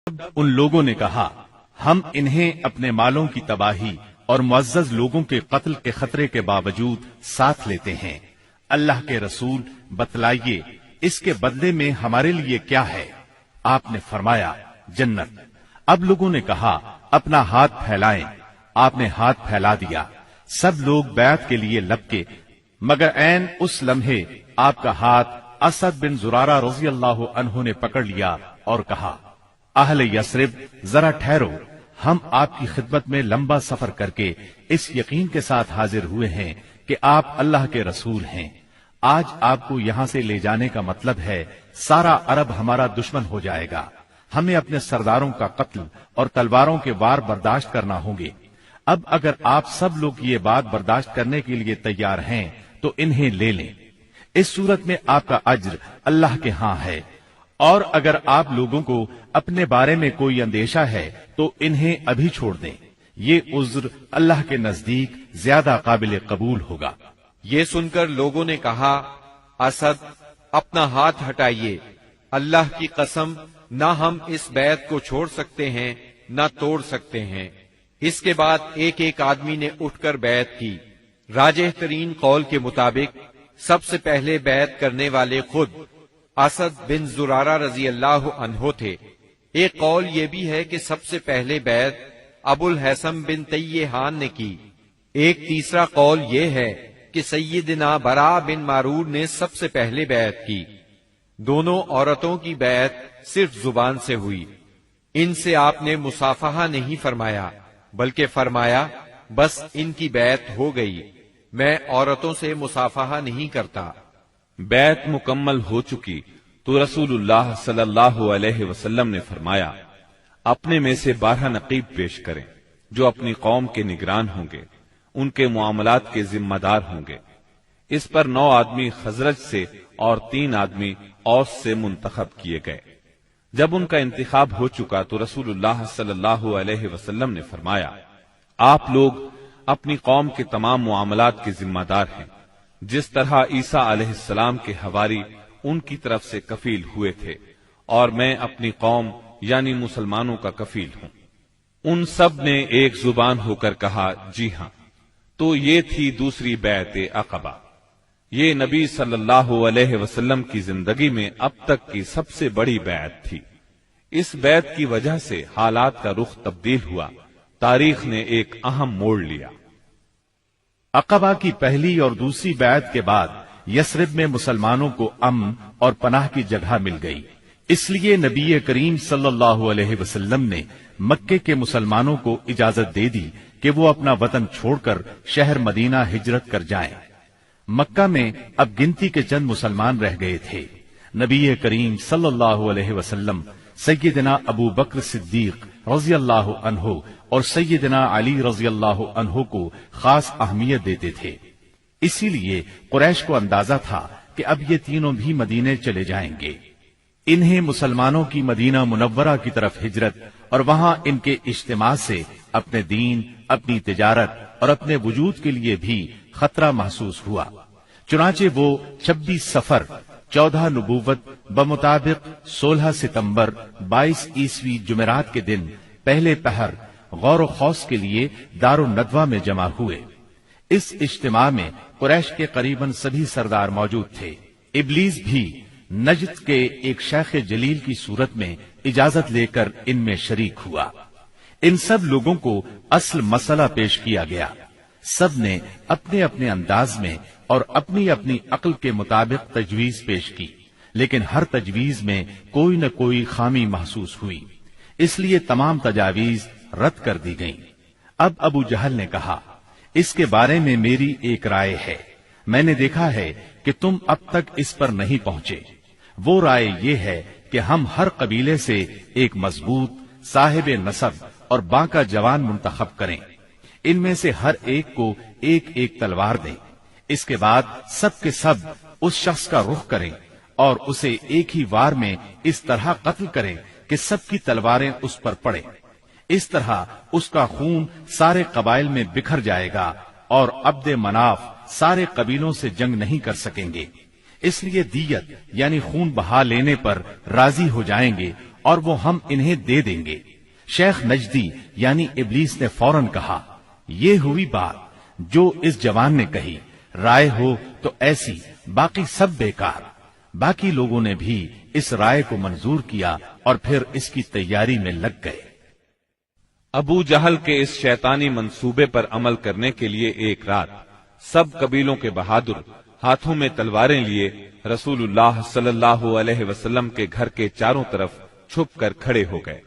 ان لوگوں نے کہا ہم انہیں اپنے مالوں کی تباہی اور معزز لوگوں کے قتل کے خطرے کے باوجود ساتھ لیتے ہیں۔ اللہ کے رسول بتلائیے اس کے بدلے میں ہمارے لیے کیا ہے؟ آپ نے فرمایا جنت۔ اب لوگوں نے کہا اپنا ہاتھ پھیلائیں۔ آپ نے ہاتھ پھیلا دیا، سب لوگ بیعت کے لیے لپکے، مگر عین اس لمحے آپ کا ہاتھ اسد بن زرارہ رضی اللہ عنہ نے پکڑ لیا اور کہا اہل یثرب ذرا ٹھہرو، ہم آپ کی خدمت میں لمبا سفر کر کے اس یقین کے ساتھ حاضر ہوئے ہیں کہ آپ اللہ کے رسول ہیں۔ آج آپ کو یہاں سے لے جانے کا مطلب ہے سارا عرب ہمارا دشمن ہو جائے گا، ہمیں اپنے سرداروں کا قتل اور تلواروں کے وار برداشت کرنا ہوں گے۔ اب اگر آپ سب لوگ یہ بات برداشت کرنے کے لیے تیار ہیں تو انہیں لے لیں، اس صورت میں آپ کا اجر اللہ کے ہاں ہے، اور اگر آپ لوگوں کو اپنے بارے میں کوئی اندیشہ ہے تو انہیں ابھی چھوڑ دیں، یہ عذر اللہ کے نزدیک زیادہ قابل قبول ہوگا۔ یہ سن کر لوگوں نے کہا اسد اپنا ہاتھ ہٹائیے، اللہ کی قسم نہ ہم اس بیعت کو چھوڑ سکتے ہیں نہ توڑ سکتے ہیں۔ اس کے بعد ایک ایک آدمی نے اٹھ کر بیعت کی۔ راجح ترین قول کے مطابق سب سے پہلے بیعت کرنے والے خود اسد بن زرارہ رضی اللہ عنہ تھے۔ ایک قول یہ بھی ہے کہ سب سے پہلے بیعت ابو الحسن بن طیحان نے کی۔ ایک تیسرا قول یہ ہے کہ سیدنا براء بن معرور نے سب سے پہلے بیعت کی۔ دونوں عورتوں کی بیعت صرف زبان سے ہوئی، ان سے آپ نے مصافحہ نہیں فرمایا، بلکہ فرمایا بس ان کی بیعت ہو گئی، میں عورتوں سے مصافحہ نہیں کرتا۔ بیعت مکمل ہو چکی تو رسول اللہ صلی اللہ علیہ وسلم نے فرمایا اپنے میں سے 12 نقیب پیش کریں جو اپنی قوم کے نگران ہوں گے، ان کے معاملات کے ذمہ دار ہوں گے۔ اس پر 9 آدمی خزرج سے اور 3 آدمی اوس سے منتخب کیے گئے۔ جب ان کا انتخاب ہو چکا تو رسول اللہ صلی اللہ علیہ وسلم نے فرمایا آپ لوگ اپنی قوم کے تمام معاملات کے ذمہ دار ہیں، جس طرح عیسیٰ علیہ السلام کے حواری ان کی طرف سے کفیل ہوئے تھے، اور میں اپنی قوم یعنی مسلمانوں کا کفیل ہوں۔ ان سب نے ایک زبان ہو کر کہا جی ہاں۔ تو یہ تھی دوسری بیعت عقبہ۔ یہ نبی صلی اللہ علیہ وسلم کی زندگی میں اب تک کی سب سے بڑی بیعت تھی۔ اس بیعت کی وجہ سے حالات کا رخ تبدیل ہوا، تاریخ نے ایک اہم موڑ لیا۔ عقبہ کی پہلی اور دوسری بیعت کے بعد یثرب میں مسلمانوں کو امن اور پناہ کی جگہ مل گئی، اس لیے نبی کریم صلی اللہ علیہ وسلم نے مکے کے مسلمانوں کو اجازت دے دی کہ وہ اپنا وطن چھوڑ کر شہر مدینہ ہجرت کر جائیں۔ مکہ میں اب گنتی کے چند مسلمان رہ گئے تھے۔ نبی کریم صلی اللہ علیہ وسلم سیدنا ابو بکر صدیق رضی اللہ عنہ اور سیدنا علی رضی اللہ عنہ کو خاص اہمیت دیتے تھے، اسی لیے قریش کو اندازہ تھا کہ اب یہ تینوں بھی مدینے چلے جائیں گے۔ انہیں مسلمانوں کی مدینہ منورہ کی طرف ہجرت اور وہاں ان کے اجتماع سے اپنے دین، اپنی تجارت اور اپنے وجود کے لیے بھی خطرہ محسوس ہوا۔ چنانچہ وہ 26 صفر 14 نبوت بمطابق 16 ستمبر 22 عیسوی جمعرات کے دن پہلے پہر غور و خوض کے لیے دار الندوہ میں جمع ہوئے۔ اس اجتماع میں قریش کے قریباً سبھی سردار موجود تھے۔ ابلیس بھی نجد کے ایک شیخ جلیل کی صورت میں اجازت لے کر ان میں شریک ہوا۔ ان سب لوگوں کو اصل مسئلہ پیش کیا گیا، سب نے اپنے اپنے انداز میں اور اپنی اپنی عقل کے مطابق تجویز پیش کی، لیکن ہر تجویز میں کوئی نہ کوئی خامی محسوس ہوئی، اس لیے تمام تجاویز رد کر دی گئیں۔ اب ابو جہل نے کہا اس کے بارے میں میری ایک رائے ہے، میں نے دیکھا ہے کہ تم اب تک اس پر نہیں پہنچے۔ وہ رائے یہ ہے کہ ہم ہر قبیلے سے ایک مضبوط صاحب نسب اور باںکا جوان منتخب کریں، ان میں سے ہر ایک کو ایک ایک تلوار دیں، اس کے بعد سب کے سب اس شخص کا رخ کریں اور اسے ایک ہی وار میں اس طرح قتل کریں کہ سب کی تلواریں اس پر پڑیں۔ اس طرح اس کا خون سارے قبائل میں بکھر جائے گا اور عبد مناف سارے قبیلوں سے جنگ نہیں کر سکیں گے، اس لیے دیت یعنی خون بہا لینے پر راضی ہو جائیں گے اور وہ ہم انہیں دے دیں گے۔ شیخ نجدی یعنی ابلیس نے فوراً کہا، یہ ہوئی بات جو اس جوان نے کہی، رائے ہو تو ایسی، باقی سب بیکار۔ باقی لوگوں نے بھی اس رائے کو منظور کیا اور پھر اس کی تیاری میں لگ گئے۔ ابو جہل کے اس شیطانی منصوبے پر عمل کرنے کے لیے ایک رات سب قبیلوں کے بہادر ہاتھوں میں تلواریں لیے رسول اللہ صلی اللہ علیہ وسلم کے گھر کے چاروں طرف چھپ کر کھڑے ہو گئے۔